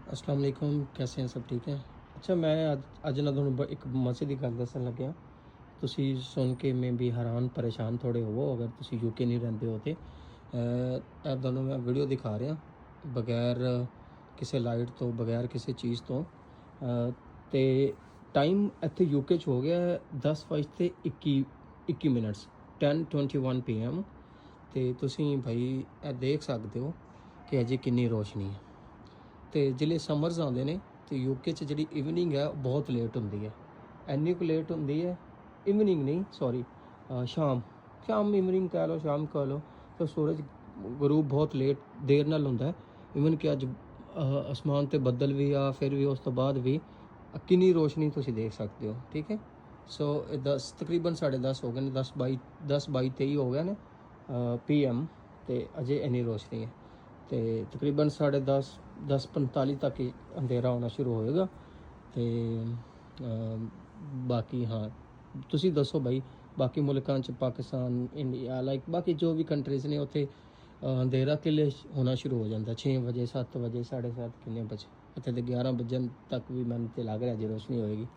अस्सलाम वालेकुम, कैसे हैं सब ठीक है। अच्छा मैं ਅੱਜ ਨਾ ਤੁਹਾਨੂੰ ਇੱਕ ਮਜ਼ੇ ਦੀ ਗੱਲ ਦੱਸਣ ਲੱਗਿਆ। ਤੁਸੀਂ ਸੁਣ ਕੇ ਮੈਂ ਵੀ ਹੈਰਾਨ ਪਰੇਸ਼ਾਨ ਥੋੜ੍ਹੇ ਹੋਵੋ ਅਗਰ ਤੁਸੀਂ ਯੂਕੇ ਨਹੀਂ ਰਹਿੰਦੇ ਹੋ ਤੇ ਇਹ ਤੁਹਾਨੂੰ ਮੈਂ ਵੀਡੀਓ ਦਿਖਾ ਰਿਹਾ ਬਗੈਰ ਕਿਸੇ ਲਾਈਟ ਤੋਂ ਬਗੈਰ ਕਿਸੇ ਚੀਜ਼ ਤੋਂ ਤੇ ਟਾਈਮ ਇੱਥੇ ਯੂਕੇ 'ਚ ਹੋ ਗਿਆ 10:21 ਮਿੰਟਸ 10:21 PM ਤੇ ਤੁਸੀਂ ਭਾਈ ਇਹ ਦੇਖ ਸਕਦੇ ਹੋ ਕਿ ਅਜੇ ਕਿੰਨੀ ਰੋਸ਼ਨੀ ਹੈ। ਤੇ ਜਿਹੜੇ ਸਮਰਸ ਆਉਂਦੇ ਨੇ ਤੇ ਯੂਕੇ 'ਚ ਜਿਹੜੀ ਇਵਨਿੰਗ ਹੈ ਬਹੁਤ ਲੇਟ ਹੁੰਦੀ ਹੈ, ਇੰਨੀ ਕੁ ਲੇਟ ਹੁੰਦੀ ਹੈ। ਇਵਨਿੰਗ ਨਹੀਂ ਸੌਰੀ ਸ਼ਾਮ ਇਵਨਿੰਗ ਕਹਿ ਲਓ ਸ਼ਾਮ ਕਹਿ ਲਓ ਤਾਂ ਸੂਰਜ ਗਰੂਬ ਬਹੁਤ ਲੇਟ ਦੇਰ ਨਾਲ ਹੁੰਦਾ ਹੈ। ਇਵਨ ਕਿ ਅੱਜ ਅਸਮਾਨ 'ਤੇ ਬੱਦਲ ਵੀ ਆ ਫਿਰ ਵੀ ਉਸ ਤੋਂ ਬਾਅਦ ਵੀ ਕਿੰਨੀ ਰੋਸ਼ਨੀ ਤੁਸੀਂ ਦੇਖ ਸਕਦੇ ਹੋ। ਠੀਕ ਹੈ ਸੋ 10 ਤਕਰੀਬਨ 10:30 ਹੋ ਗਏ ਨੇ 10:22 ਹੋ ਗਏ ਨੇ PM ਤੇ ਅਜੇ ਇੰਨੀ ਰੋਸ਼ਨੀ ਹੈ ਤੇ ਤਕਰੀਬਨ 10:45 ਤੱਕ ਹੀ ਅੰਧੇਰਾ ਹੋਣਾ ਸ਼ੁਰੂ ਹੋਏਗਾ। ਤੇ ਬਾਕੀ ਹਾਂ ਤੁਸੀਂ ਦੱਸੋ ਭਾਈ ਬਾਕੀ ਮੁਲਕਾਂ 'ਚ ਪਾਕਿਸਤਾਨ ਇੰਡੀਆ ਲਾਈਕ ਬਾਕੀ ਜੋ ਵੀ ਕੰਟਰੀਜ਼ ਨੇ ਉੱਥੇ ਅੰਧੇਰਾ ਕਿਲੇ ਹੋਣਾ ਸ਼ੁਰੂ ਹੋ ਜਾਂਦਾ 6 ਵਜੇ 7 ਵਜੇ 7:30 ਕਿੰਨੇ ਵਜੇ ਇੱਥੇ ਤੇ 11 ਵਜੇ ਤੱਕ ਵੀ ਮੈਨੂੰ ਤੇ ਲੱਗ ਰਿਹਾ ਜੀ ਰੋਸ਼ਨੀ ਹੋਏਗੀ।